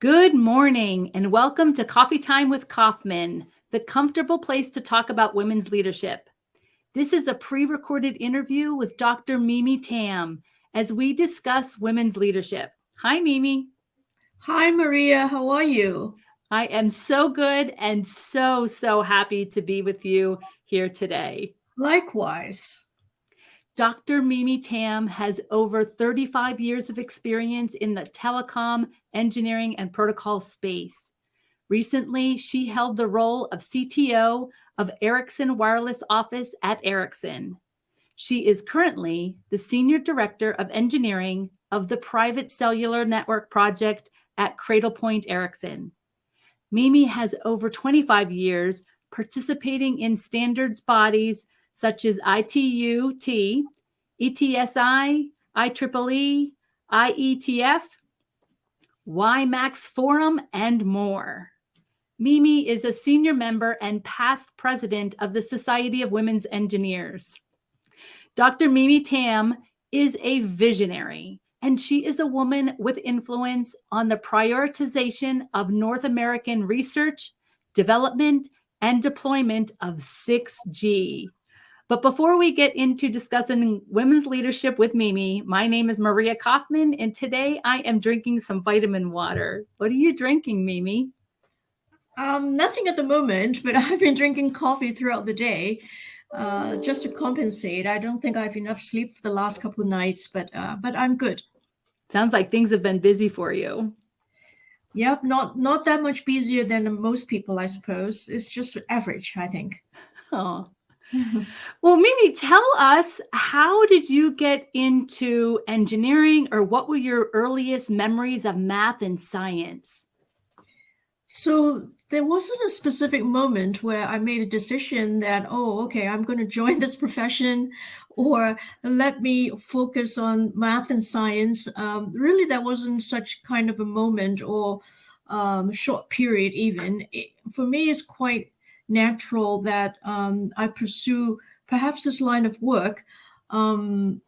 Good morning and welcome to Coffee Time with Kauffman, the comfortable place to talk about women's leadership. This is a pre-recorded interview with Dr. Mimi Tam as we discuss women's leadership. Hi, Mimi. Hi, Maria. How are you? I am so good and so happy to be with you here today. Likewise. Dr. Mimi Tam has over 35 years of experience in the telecom, engineering, and protocol space. Recently, she held the role of CTO of Ericsson Wireless Office at Ericsson. She is currently the Senior Director of Engineering of the Private Cellular Network Project at Cradlepoint Ericsson. Mimi has over 25 years participating in standards bodies such as ITUT, ETSI, IEEE, IETF, WiMax Forum, and more. Mimi is a senior member and past president of the Society of Women's Engineers. Dr. Mimi Tam is a visionary, and she is a woman with influence on the prioritization of North American research, development, and deployment of 6G. But before we get into discussing women's leadership with Mimi, my name is Maria Kauffman, and today I am drinking some vitamin water. What are you drinking, Mimi? Nothing at the moment, but I've been drinking coffee throughout the day, just to compensate. I don't think I have enough sleep for the last couple of nights, but I'm good. Sounds like things have been busy for you. Yep, not that much busier than most people, I suppose. It's just average, I think. Oh. Well, Mimi, tell us, how did you get into engineering, or what were your earliest memories of math and science? So there wasn't a specific moment where I made a decision that, oh, okay, I'm going to join this profession or let me focus on math and science. Really, that wasn't such kind of a moment or short period even. For me, it's quite natural that I pursue perhaps this line of work. Because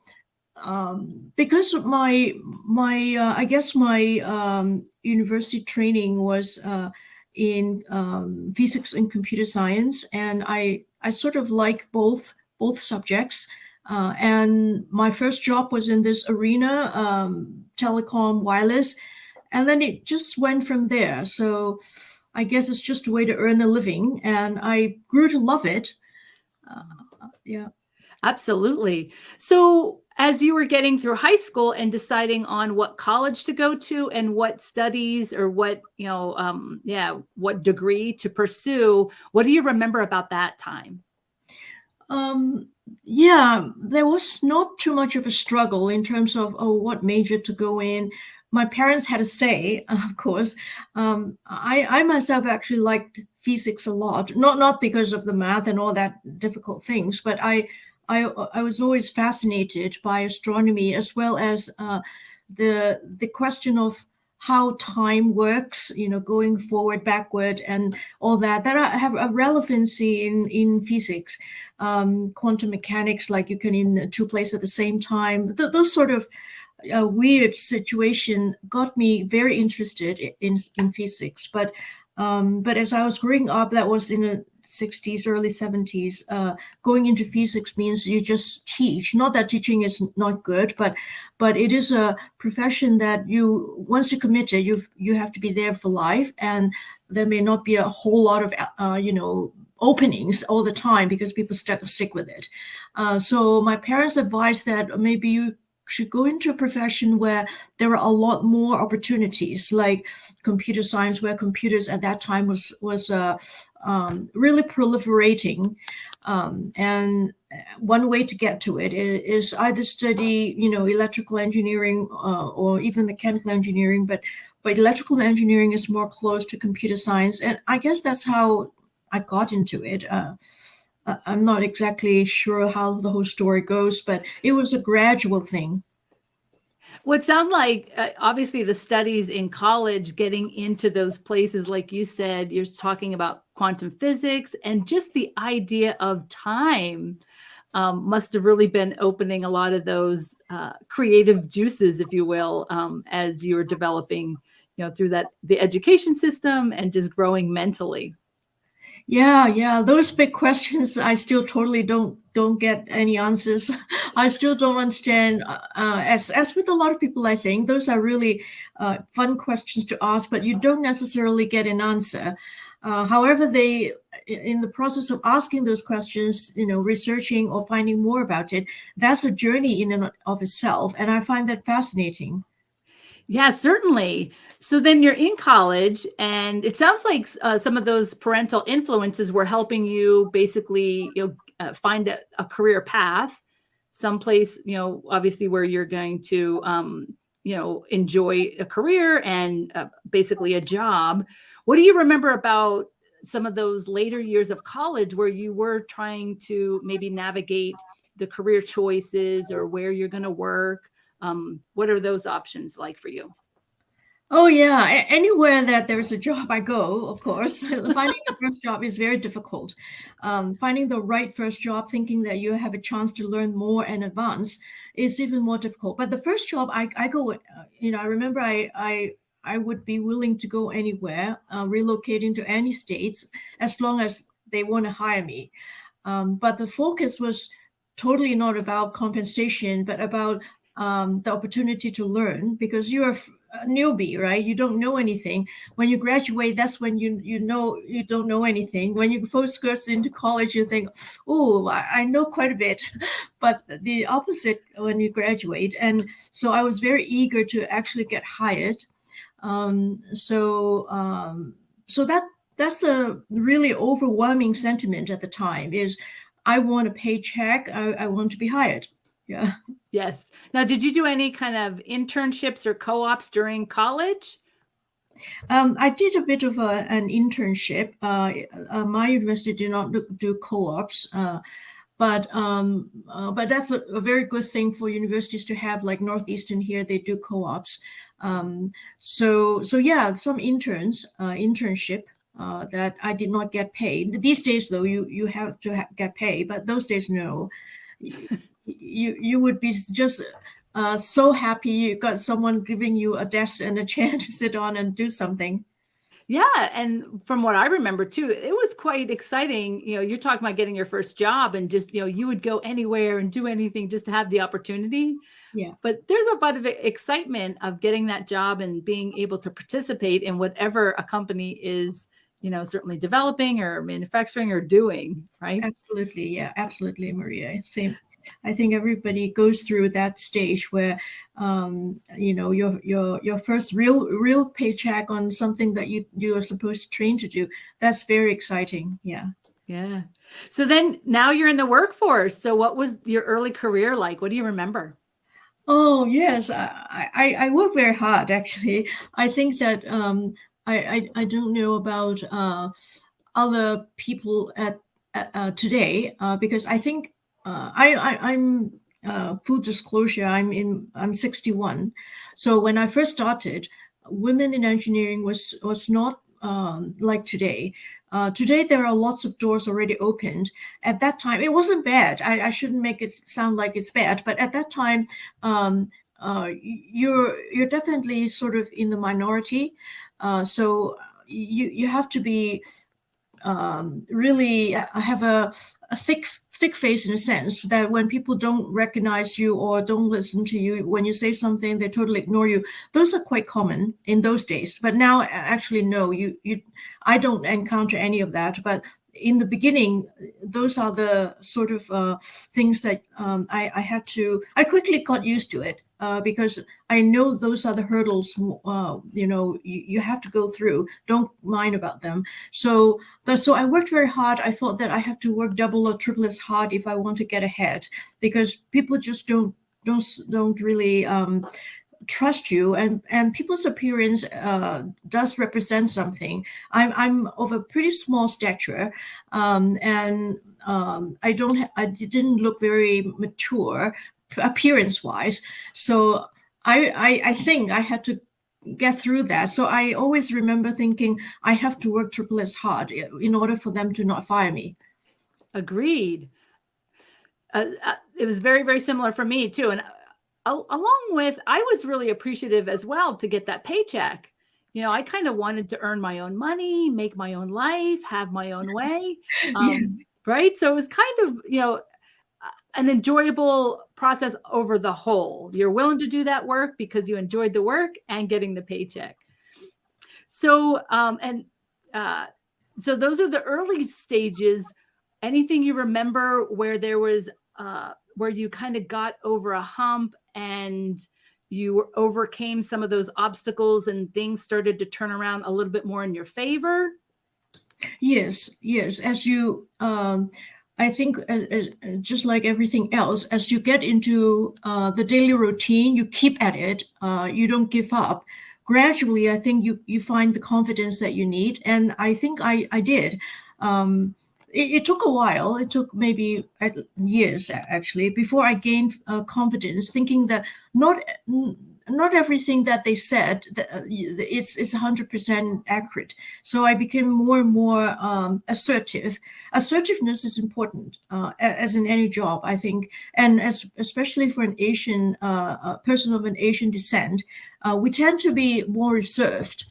I guess my university training was in physics and computer science, and I sort of like both subjects. And my first job was in this arena, telecom, wireless, and then it just went from there. So I guess it's just a way to earn a living, and I grew to love it. Yeah. Absolutely. So as you were getting through high school and deciding on what college to go to and what studies or what, what degree to pursue, what do you remember about that time? Yeah, there was not too much of a struggle in terms of, oh, what major to go in. My parents had a say, of course. I myself actually liked physics a lot, not because of the math and all that difficult things, but I was always fascinated by astronomy, as well as the question of how time works, going forward, backward, and all that have a relevancy in physics. Quantum mechanics, like you can in two places at the same time. Those sort of weird situation got me very interested in physics. But as I was growing up, that was in the 60s, early 70s. Going into physics means you just teach. Not that teaching is not good, but it is a profession that once you commit it, you have to be there for life, and there may not be a whole lot of openings all the time because people stick with it. So my parents advised that maybe you should go into a profession where there are a lot more opportunities, like computer science, where computers at that time was really proliferating. And one way to get to it is either study, electrical engineering or even mechanical engineering, but electrical engineering is more close to computer science. And I guess that's how I got into it. I'm not exactly sure how the whole story goes, but it was a gradual thing. Well, it sounds like obviously the studies in college, getting into those places, like you said, you're talking about quantum physics, and just the idea of time must have really been opening a lot of those creative juices, if you will, as you were developing through the education system and just growing mentally. Yeah, those big questions, I still totally don't get any answers. I still don't understand. As with a lot of people, I think those are really fun questions to ask, but you don't necessarily get an answer. However, in the process of asking those questions, researching or finding more about it, that's a journey in and of itself, and I find that fascinating. Yeah, certainly. So then you're in college, and it sounds like some of those parental influences were helping you basically, find a career path, someplace, obviously where you're going to, enjoy a career and basically a job. What do you remember about some of those later years of college where you were trying to maybe navigate the career choices or where you're going to work? What are those options like for you? Oh yeah, anywhere that there's a job, I go, of course. Finding the first job is very difficult. Finding the right first job, thinking that you have a chance to learn more and advance, is even more difficult. But the first job, I go, I remember I would be willing to go anywhere, relocating to any states, as long as they want to hire me. But the focus was totally not about compensation, but about the opportunity to learn, because you're a newbie, right? You don't know anything. When you graduate, that's when you know you don't know anything. When you first go into college, you think, oh, I know quite a bit, but the opposite when you graduate. And so I was very eager to actually get hired. So that's the really overwhelming sentiment at the time is I want a paycheck. I want to be hired. Yeah. Yes. Now, did you do any kind of internships or co-ops during college? I did a bit of an internship. My university did not do co-ops, but that's a very good thing for universities to have. Like Northeastern here, they do co-ops. So yeah, some internship that I did not get paid. These days, though, you have to get paid, but those days, no. You would be just so happy you got someone giving you a desk and a chair to sit on and do something. Yeah, and from what I remember too, it was quite exciting. You're talking about getting your first job and just, you would go anywhere and do anything just to have the opportunity. Yeah. But there's a bit of excitement of getting that job and being able to participate in whatever a company is, certainly developing or manufacturing or doing, right? Absolutely. Yeah, absolutely, Maria. Same. I think everybody goes through that stage where, your first real paycheck on something that you are supposed to train to do. That's very exciting. Yeah. Yeah. So then now you're in the workforce. So what was your early career like? What do you remember? Oh yes, I work very hard actually. I think that I don't know about other people today because I think I'm full disclosure, I'm 61. So when I first started, women in engineering was not like today. Today there are lots of doors already opened. At that time, it wasn't bad. I shouldn't make it sound like it's bad, but at that time, you're definitely sort of in the minority. So you have to be really have a thick face in a sense that when people don't recognize you or don't listen to you when you say something, they totally ignore you. Those are quite common in those days, but now actually no, you I don't encounter any of that. But in the beginning, those are the sort of things that I quickly got used to it because I know those are the hurdles you have to go through. Don't mind about them. So I worked very hard. I thought that I have to work double or triple as hard if I want to get ahead, because people just don't really trust you, and people's appearance does represent something. I'm of a pretty small stature, and I didn't look very mature appearance wise. So I think I had to get through that. So I always remember thinking I have to work triple as hard in order for them to not fire me. Agreed. It was very, very similar for me too. And along with, I was really appreciative as well to get that paycheck. I kind of wanted to earn my own money, make my own life, have my own way. Yes. Right. So it was kind of, an enjoyable process over the whole. You're willing to do that work because you enjoyed the work and getting the paycheck. So, so those are the early stages. Anything you remember where there was, where you kind of got over a hump and you overcame some of those obstacles and things started to turn around a little bit more in your favor? Yes, yes. As you, I think, just like everything else, as you get into the daily routine, you keep at it. You don't give up. Gradually, I think you find the confidence that you need, and I think I did. It took a while. It took maybe years actually before I gained confidence, thinking that not everything that they said is 100% accurate. So I became more and more assertive. Assertiveness is important, as in any job, I think, and especially for an Asian person of an Asian descent, we tend to be more reserved,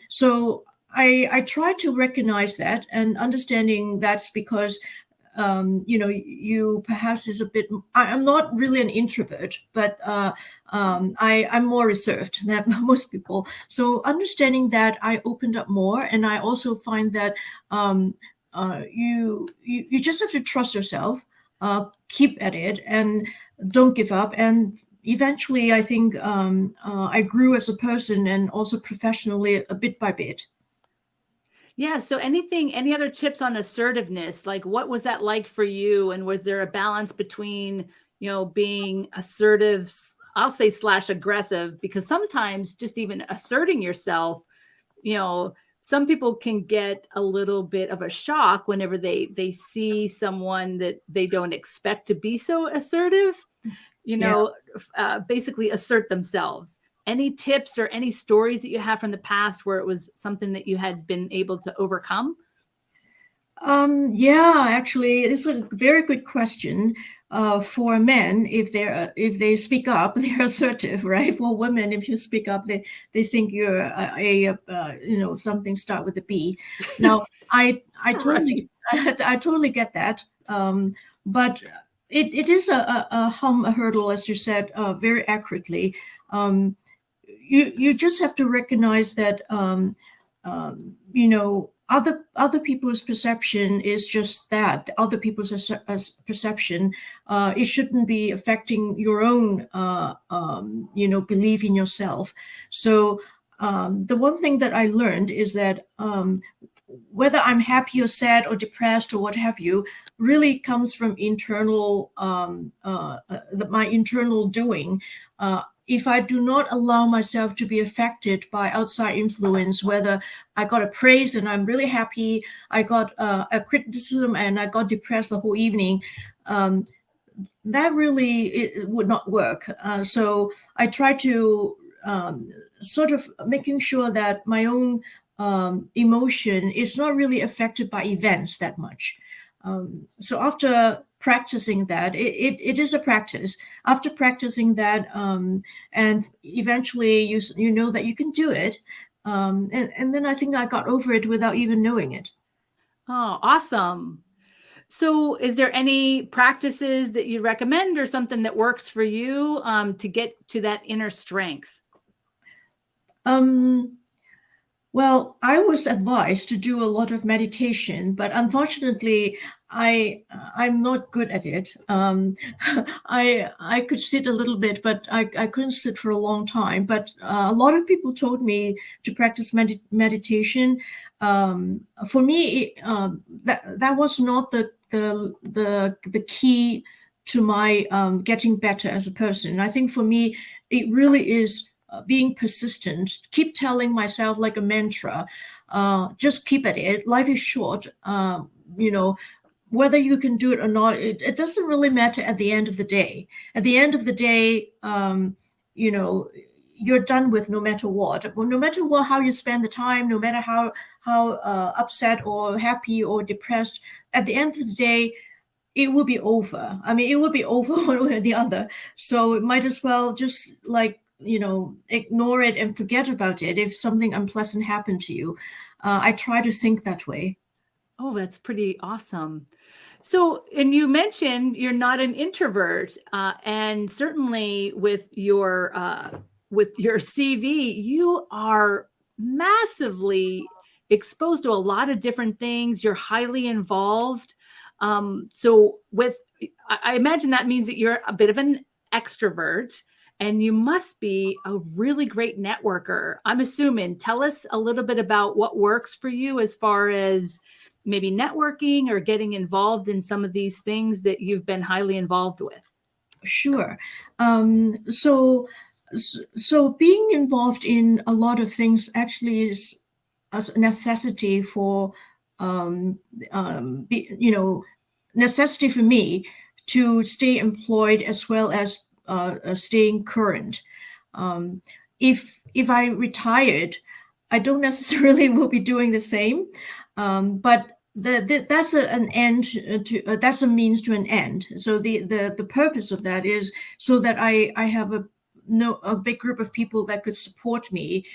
so I try to recognize that and understanding that's because you perhaps is a bit. I'm not really an introvert, but I'm more reserved than most people. So understanding that, I opened up more, and I also find that you just have to trust yourself, keep at it, and don't give up. And eventually, I think I grew as a person and also professionally, a bit by bit. Yeah. So any other tips on assertiveness? Like what was that like for you? And was there a balance between, being assertive, I'll say slash aggressive, because sometimes just even asserting yourself, some people can get a little bit of a shock whenever they see someone that they don't expect to be so assertive, Yeah. basically assert themselves. Any tips or any stories that you have from the past where it was something that you had been able to overcome? Yeah, actually, this is a very good question. For men, if they speak up, they're assertive, right? For women, if you speak up, they think you're something start with a B. Now, I totally Right. I totally get that, but it is a hurdle, as you said very accurately. Um, you just have to recognize that other people's perception is just that, other people's perception. It shouldn't be affecting your own belief in yourself. So the one thing that I learned is that whether I'm happy or sad or depressed or what have you, really comes from internal my internal doing. If I do not allow myself to be affected by outside influence, whether I got a praise and I'm really happy, I got a criticism and I got depressed the whole evening, that really it would not work. So I try to sort of making sure that my own emotion is not really affected by events that much. So after practicing that, it is a practice. After practicing that, and eventually you know that you can do it, and then I think I got over it without even knowing it. Oh, awesome. So is there any practices that you recommend or something that works for you to get to that inner strength? Um, Well, I was advised to do a lot of meditation, but unfortunately, I'm not good at it. I could sit a little bit, but I couldn't sit for a long time. But a lot of people told me to practice meditation. For me, that was not the key to my getting better as a person. I think for me, it really is being persistent, keep telling myself like a mantra, just keep at it. Life is short. Whether you can do it or not, it doesn't really matter at the end of the day. At the end of the day, you're done with no matter what. Well, no matter what, how you spend the time, no matter how upset or happy or depressed, at the end of the day, it will be over. I mean, it will be over one way or the other. So it might as well just like ignore it and forget about it if something unpleasant happened to you. I try to think that way. Oh, that's pretty awesome. So, and you mentioned you're not an introvert, and certainly with your CV, you are massively exposed to a lot of different things. You're highly involved. So, I imagine that means that you're a bit of an extrovert, and you must be a really great networker. I'm assuming. Tell us a little bit about what works for you as far as maybe networking or getting involved in some of these things that you've been highly involved with. Sure. So being involved in a lot of things actually is a necessity for, necessity for me to stay employed as well as staying current. If I retired, I don't necessarily will be doing the same, but that's an end to that's a means to an end. So the purpose of that is so that I have a big group of people that could support me,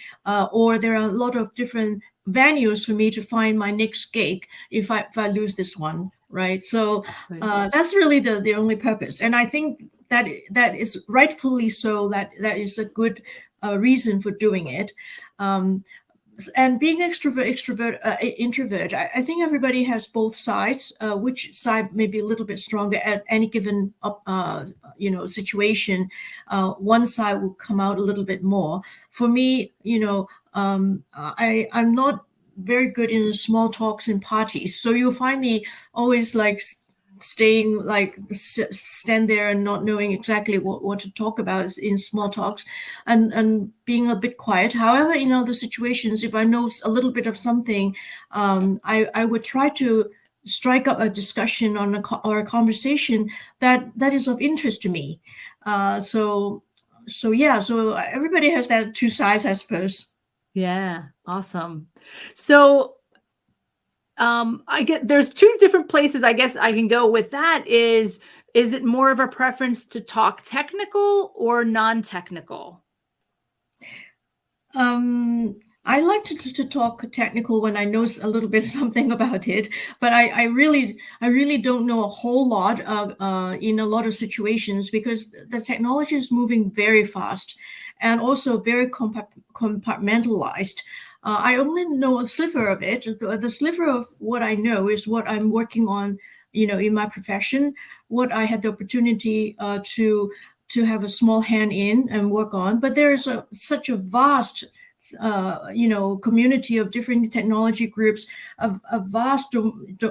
or there are a lot of different venues for me to find my next gig if I lose this one, right? So that's really the only purpose, and I think that is rightfully so. That is a good reason for doing it. And being extrovert, introvert, I think everybody has both sides. Which side may be a little bit stronger at any given situation. One side will come out a little bit more. For me, I'm not very good in small talks and parties, so you'll find me always like staying like stand there and not knowing exactly what to talk about in small talks, and being a bit quiet. However, in other situations, if I know a little bit of something, I would try to strike up a discussion or a conversation that is of interest to me. So everybody has that two sides, I suppose. Yeah, awesome. So I get there's two different places I guess I can go with that. Is it more of a preference to talk technical or non-technical? I like to talk technical when I know a little bit something about it, but I really don't know a whole lot in a lot of situations, because the technology is moving very fast and also very compartmentalized. I only know a sliver of it. The sliver of what I know is what I'm working on, in my profession, what I had the opportunity to have a small hand in and work on. But there is such a vast community of different technology groups, a vast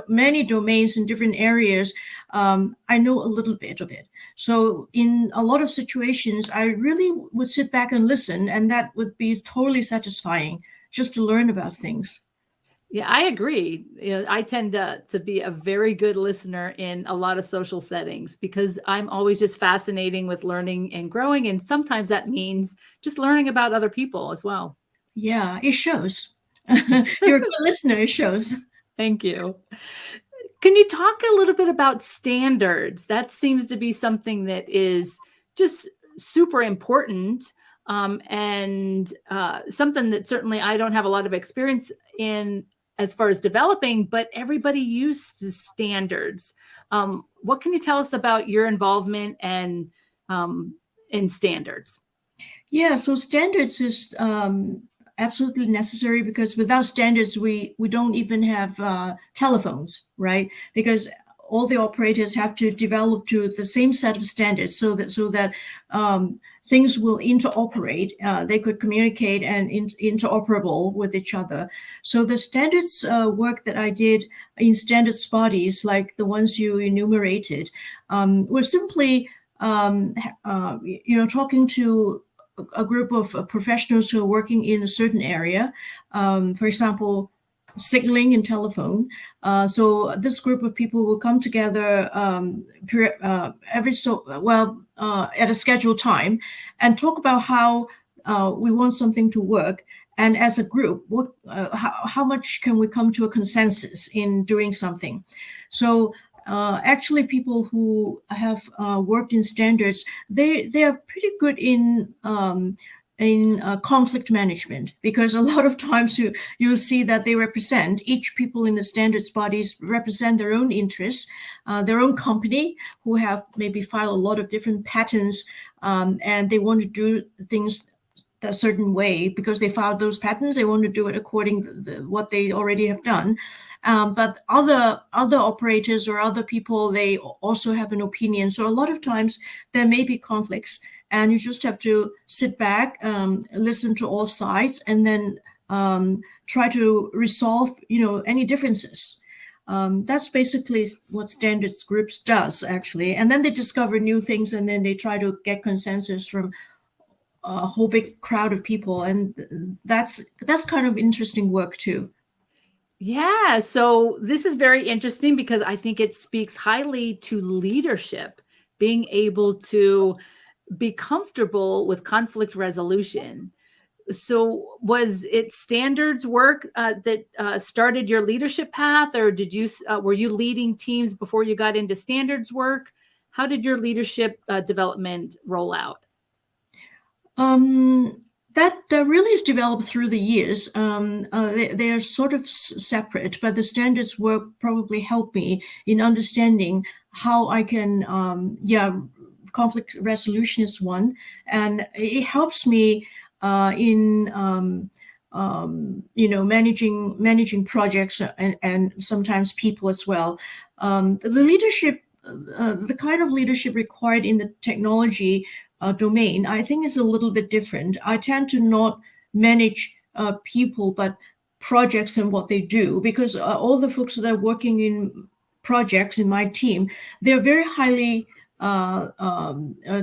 many domains in different areas. I know a little bit of it. So in a lot of situations, I really would sit back and listen, and that would be totally satisfying just to learn about things. Yeah, I agree. I tend to be a very good listener in a lot of social settings because I'm always just fascinating with learning and growing. And sometimes that means just learning about other people as well. Yeah, it shows. You're a good listener, it shows. Thank you. Can you talk a little bit about standards? That seems to be something that is just super important, and something that certainly I don't have a lot of experience in as far as developing, but everybody uses standards. What can you tell us about your involvement and in standards? Yeah, so standards is absolutely necessary, because without standards, we don't even have telephones, right? Because all the operators have to develop to the same set of standards so that things will interoperate. They could communicate and interoperable with each other. So the standards work that I did in standards bodies, like the ones you enumerated, were simply talking to a group of professionals who are working in a certain area. For example, signaling and telephone. So this group of people will come together at a scheduled time and talk about how we want something to work. And as a group, how much can we come to a consensus in doing something? So actually people who have worked in standards, they are pretty good in conflict management, because a lot of times you see that they represent, each people in the standards bodies represent their own interests, their own company, who have maybe filed a lot of different patents, and they want to do things a certain way because they filed those patents. They want to do it according to what they already have done. But other operators or other people, they also have an opinion. So a lot of times there may be conflicts, and you just have to sit back, listen to all sides, and then try to resolve, any differences. That's basically what standards groups does, actually. And then they discover new things, and then they try to get consensus from a whole big crowd of people, and that's kind of interesting work too. Yeah, so this is very interesting because I think it speaks highly to leadership, being able to be comfortable with conflict resolution. So was it standards work that started your leadership path, or were you leading teams before you got into standards work? How did your leadership development roll out? That really is developed through the years. They are sort of separate, but the standards work probably helped me in understanding how I can, conflict resolution is one, and it helps me in managing projects, and sometimes people as well. The leadership, the kind of leadership required in the technology domain, I think, is a little bit different. I tend to not manage people, but projects and what they do, because all the folks that are working in projects in my team, they're very highly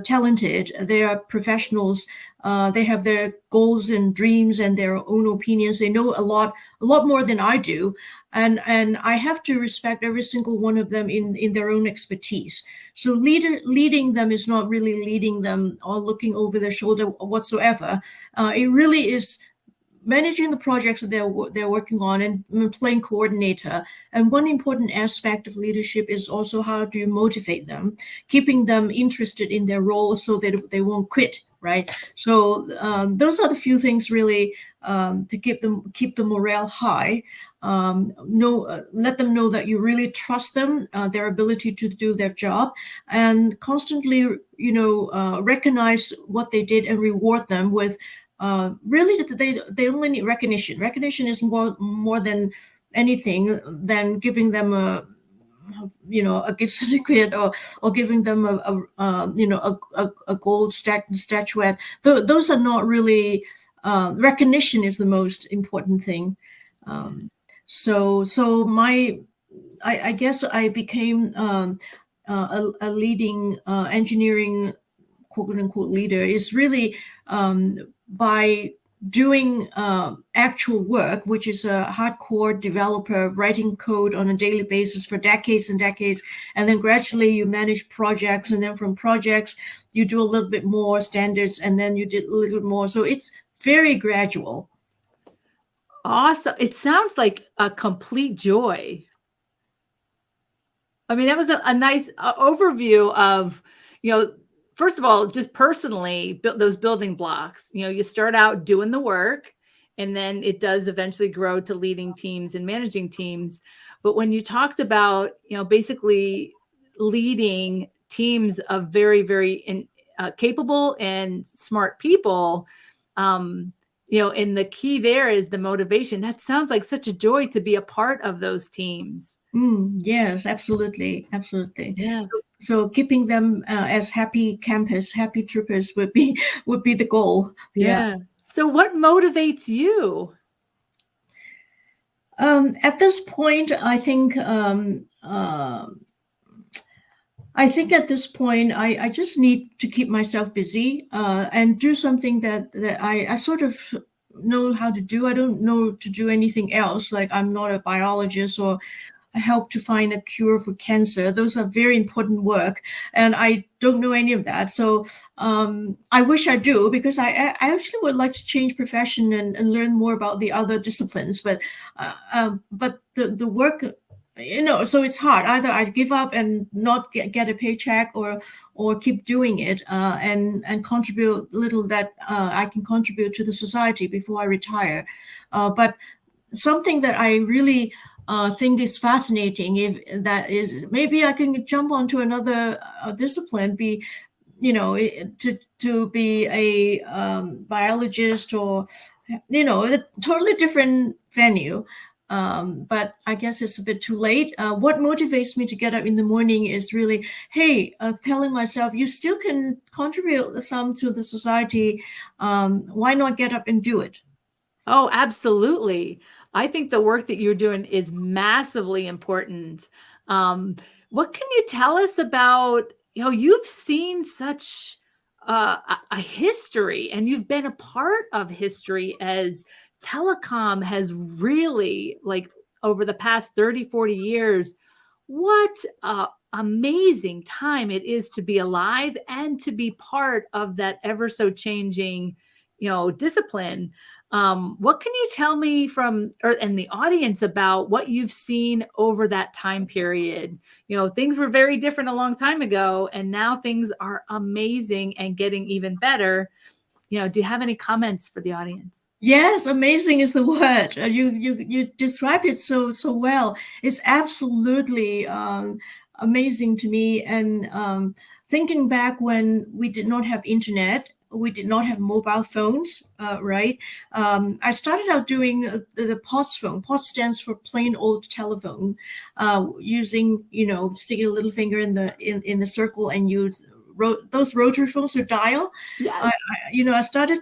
talented. They are professionals. They have their goals and dreams and their own opinions. They know a lot more than I do, and I have to respect every single one of them in their own expertise. So leading them is not really leading them or looking over their shoulder whatsoever. It really is managing the projects that they're working on and playing coordinator. And one important aspect of leadership is also how do you motivate them, keeping them interested in their role so that they won't quit, right? So those are the few things really to keep the morale high. Let them know that you really trust them, their ability to do their job, and constantly, recognize what they did and reward them with. Really, they only need recognition. Recognition is more than anything than giving them a gift certificate, or giving them a gold statuette. Those are not really. Recognition is the most important thing. So I guess I became a leading engineering quote unquote leader is really by doing actual work, which is a hardcore developer writing code on a daily basis for decades and decades. And then gradually you manage projects, and then from projects, you do a little bit more standards, and then you did a little more. So it's very gradual. Awesome. It sounds like a complete joy. I mean, that was a nice overview of, first of all, just personally, those building blocks. You start out doing the work, and then it does eventually grow to leading teams and managing teams. But when you talked about, basically leading teams of very, very capable and smart people, and the key there is the motivation. That sounds like such a joy to be a part of those teams. Yes, absolutely. Yeah. So keeping them as happy campers, happy troopers would be the goal. Yeah. So what motivates you? At this point, I think at this point, I just need to keep myself busy and do something that I sort of know how to do. I don't know to do anything else. Like, I'm not a biologist or help to find a cure for cancer. Those are very important work, and I don't know any of that. So I wish I do, because I actually would like to change profession and learn more about the other disciplines. But the work so it's hard. Either I give up and not get a paycheck, or keep doing it, and contribute little that I can contribute to the society before I retire. But something that I really think is fascinating, if that is, maybe I can jump onto another discipline, be to be a biologist, or a totally different venue. But I guess it's a bit too late. What motivates me to get up in the morning is really, hey, telling myself, you still can contribute some to the society. Why not get up and do it? Oh, absolutely. I think the work that you're doing is massively important. Um, what can you tell us about, you've seen such a history, and you've been a part of history as telecom has really, like, over the past 30, 40 years. What amazing time it is to be alive and to be part of that ever so changing, discipline. What can you tell me and the audience about what you've seen over that time period? Things were very different a long time ago, and now things are amazing and getting even better. Do you have any comments for the audience? Yes, amazing is the word. You described it so well. It's absolutely amazing to me. And thinking back when we did not have internet, we did not have mobile phones, right? I started out doing the POTS phone. POTS stands for plain old telephone, using, sticking a little finger in the circle and use those rotary phones to dial. Yes. I started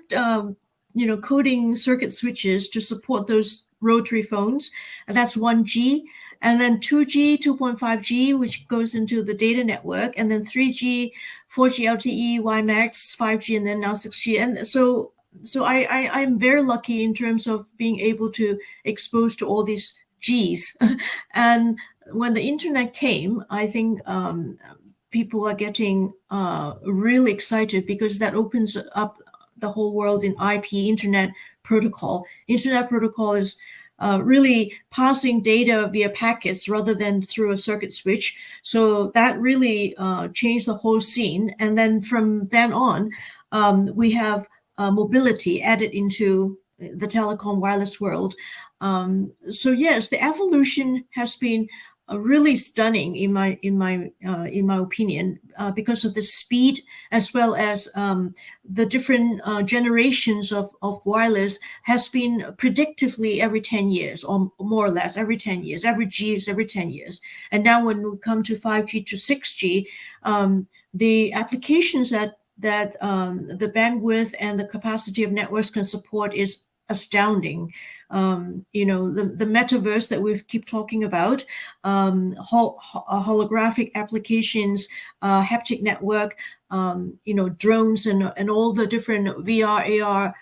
coding circuit switches to support those rotary phones. And that's 1G. And then 2G, 2.5G, which goes into the data network. And then 3G, 4G LTE, WiMax, 5G, and then now 6G. And so I'm very lucky in terms of being able to expose to all these Gs. And when the internet came, I think people are getting really excited, because that opens up the whole world in IP, Internet Protocol. Internet Protocol is really passing data via packets rather than through a circuit switch. So that really changed the whole scene. And then from then on, we have mobility added into the telecom wireless world. So yes, the evolution has been really stunning in my opinion, because of the speed, as well as the different generations of wireless has been predictively every 10 years, or more or less every 10 years. Every G is every 10 years. And now when we come to 5G to 6G, the applications that the bandwidth and the capacity of networks can support is astounding. The metaverse that we keep talking about, holographic applications, haptic network, drones, and all the different VR, AR,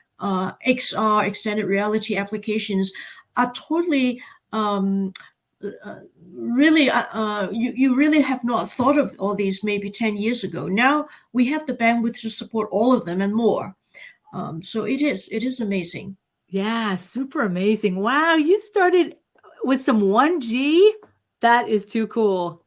XR, extended reality applications are totally really, you really have not thought of all these maybe 10 years ago. Now we have the bandwidth to support all of them and more. So it is amazing. Yeah, super amazing. Wow, you started with some 1G. That is too cool.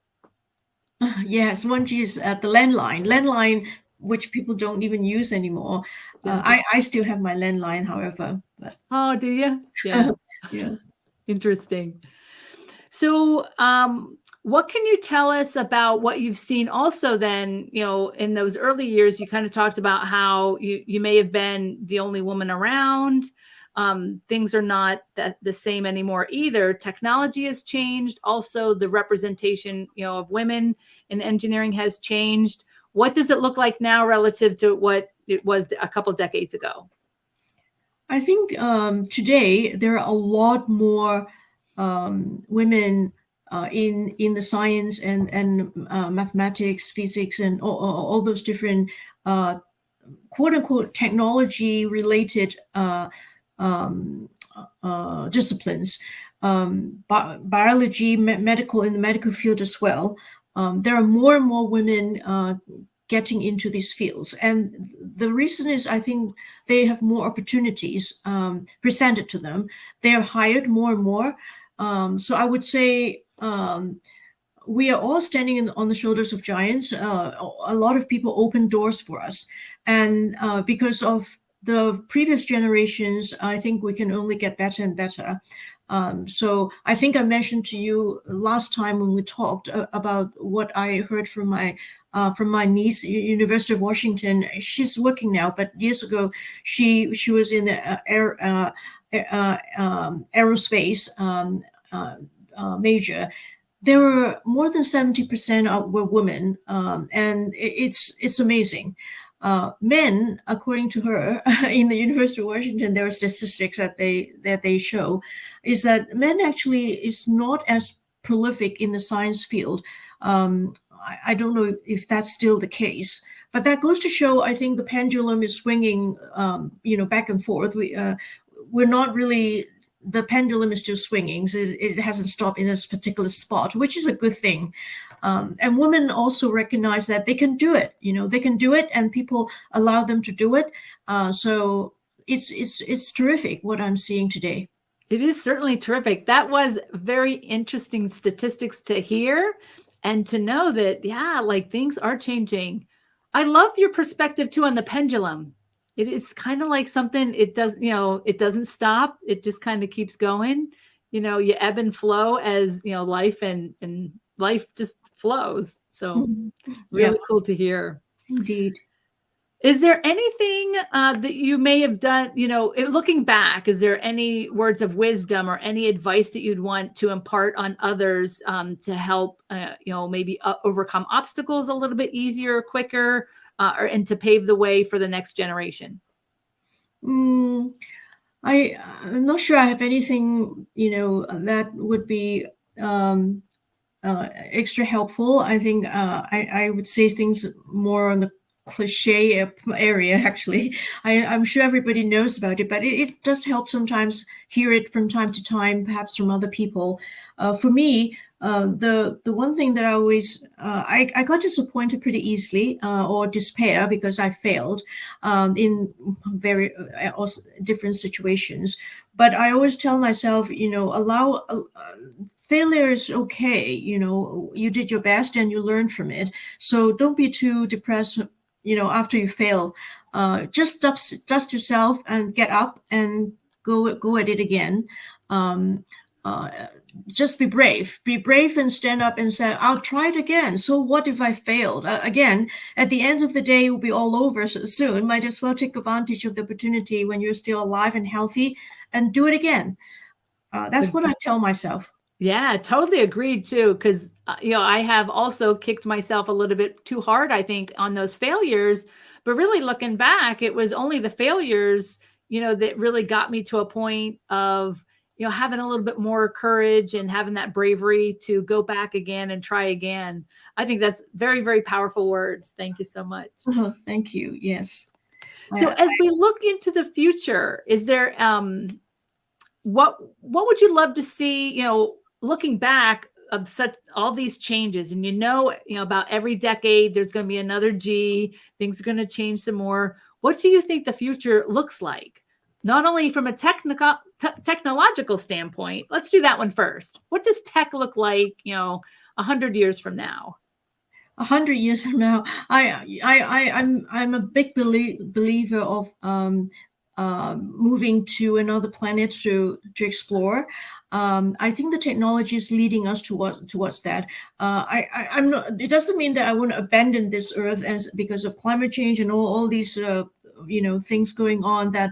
Yes, 1G is at the landline, which people don't even use anymore. Yeah. I still have my landline, however. But Oh, do you? Yeah. yeah. Interesting. So, what can you tell us about what you've seen also then, in those early years? You kind of talked about how you may have been the only woman around. Things are not the same anymore either. Technology has changed. Also, the representation, of women in engineering has changed. What does it look like now relative to what it was a couple decades ago? I think today there are a lot more women in the science and mathematics, physics, and all those different quote unquote technology related disciplines, biology, medical, in the medical field as well. There are more and more women getting into these fields. And the reason is, I think they have more opportunities presented to them. They are hired more and more. So I would say we are all standing on the shoulders of giants. A lot of people open doors for us. And because of the previous generations, I think we can only get better and better. So I think I mentioned to you last time when we talked about what I heard from my niece, University of Washington. She's working now, but years ago she was in the aerospace major. There were more than 70% were women, and it's amazing. Men, according to her, in the University of Washington, there are statistics that they show, is that men actually is not as prolific in the science field. I don't know if that's still the case, but that goes to show, I think the pendulum is swinging, back and forth. We're not really, the pendulum is still swinging, so it hasn't stopped in this particular spot, which is a good thing. And women also recognize that they can do it. They can do it, and people allow them to do it. So it's terrific what I'm seeing today. It is certainly terrific. That was very interesting statistics to hear, and to know that, yeah, like things are changing. I love your perspective too on the pendulum. It is kind of like something, it doesn't stop. It just kind of keeps going. You ebb and flow as, life and life just flows. So really Yeah, cool to hear. indeed. Is there anything that you may have done, looking back, is there any words of wisdom or any advice that you'd want to impart on others to help, maybe overcome obstacles a little bit easier, quicker, and to pave the way for the next generation? I'm not sure I have anything, that would be extra helpful. I think I would say things more on the cliche area. Actually, I'm sure everybody knows about it, but it does help sometimes hear it from time to time, perhaps from other people. For me, the one thing that I always I got disappointed pretty easily, or despair, because I failed in very different situations. But I always tell myself, allow. Failure is okay. You did your best and you learned from it. So don't be too depressed, after you fail. Just dust yourself and get up and go at it again. Um, uh, just be brave and stand up and say, I'll try it again. So what if I failed again? At the end of the day, it will be all over soon. Might as well take advantage of the opportunity when you're still alive and healthy and do it again. That's what I tell myself. Yeah, totally agreed too. Because, I have also kicked myself a little bit too hard, I think, on those failures. But really looking back, it was only the failures, that really got me to a point of, having a little bit more courage and having that bravery to go back again and try again. I think that's very, very powerful words. Thank you so much. Thank you. Yes. So as we look into the future, is there, what would you love to see, looking back of such all these changes, and about every decade there's going to be another G, things are going to change some more. What do you think the future looks like? Not only from a technological standpoint, let's do that one first. What does tech look like, 100 years from now? 100 years from now, I'm a big believer of moving to another planet to explore. I think the technology is leading us towards that. I'm not. It doesn't mean that I want to abandon this Earth because of climate change and all these things going on, that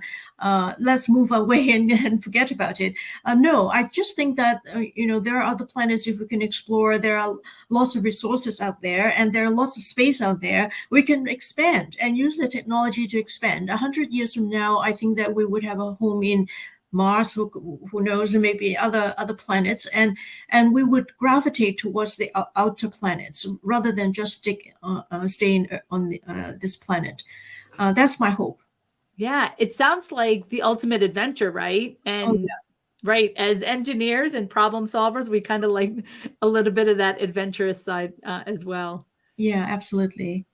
let's move away and forget about it. No, I just think that there are other planets if we can explore. There are lots of resources out there, and there are lots of space out there. We can expand and use the technology to expand. 100 years from now, I think that we would have a home in Mars, who knows, and maybe other planets, and we would gravitate towards the outer planets rather than just staying on this planet. That's my hope. Yeah, it sounds like the ultimate adventure, right? And Oh, yeah. right, as engineers and problem solvers, we kind of like a little bit of that adventurous side as well. Yeah, absolutely.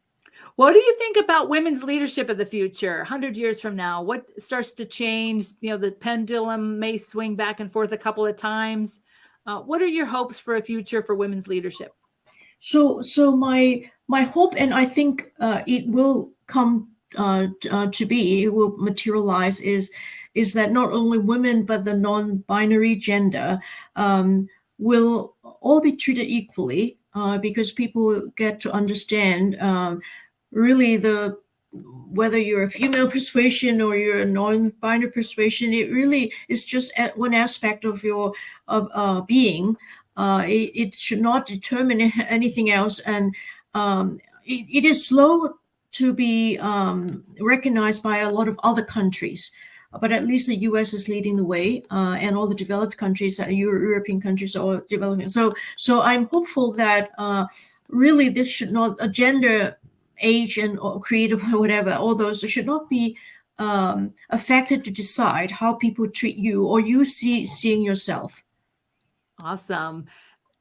What do you think about women's leadership of the future, 100 years from now? What starts to change? The pendulum may swing back and forth a couple of times. What are your hopes for a future for women's leadership? So my hope, and I think it will come to be, it will materialize, is that not only women but the non-binary gender will all be treated equally, because people get to understand really the whether you're a female persuasion or you're a non-binary persuasion. It really is just one aspect of your being. It should not determine anything else, and it is slow to be recognized by a lot of other countries. But at least the U.S. is leading the way, and all the developed countries, European countries, are developing. So I'm hopeful that really this should not a gender, age, and or creative or whatever, all those should not be affected to decide how people treat you or you seeing yourself. Awesome.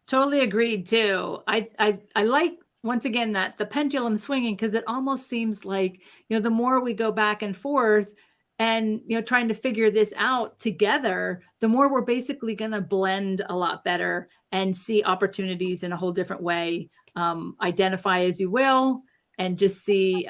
Totally agreed too. I like, once again, that the pendulum swinging, because it almost seems like, the more we go back and forth and, trying to figure this out together, the more we're basically going to blend a lot better and see opportunities in a whole different way. Identify as you will, and just see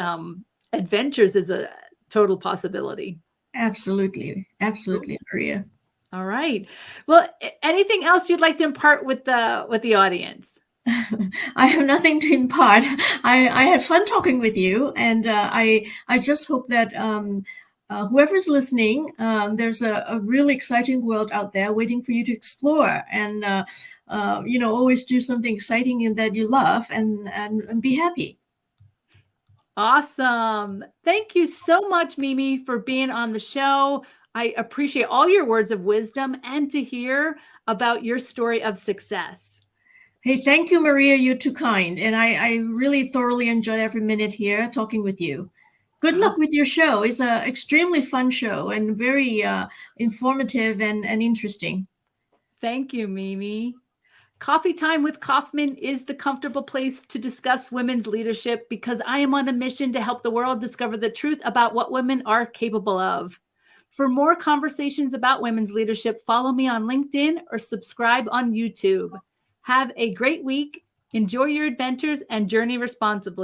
adventures as a total possibility. Absolutely. Absolutely, Maria. All right. Well, anything else you'd like to impart with the audience? I have nothing to impart. I had fun talking with you, and I just hope that whoever's listening, there's a really exciting world out there waiting for you to explore, and always do something exciting that you love, and be happy. Awesome. Thank you so much, Mimi, for being on the show. I appreciate all your words of wisdom and to hear about your story of success. Hey, thank you, Maria. You're too kind. And I really thoroughly enjoyed every minute here talking with you. Good luck with your show. It's an extremely fun show and very informative and interesting. Thank you, Mimi. Coffee Time with Kauffman is the comfortable place to discuss women's leadership, because I am on a mission to help the world discover the truth about what women are capable of. For more conversations about women's leadership, follow me on LinkedIn or subscribe on YouTube. Have a great week. Enjoy your adventures and journey responsibly.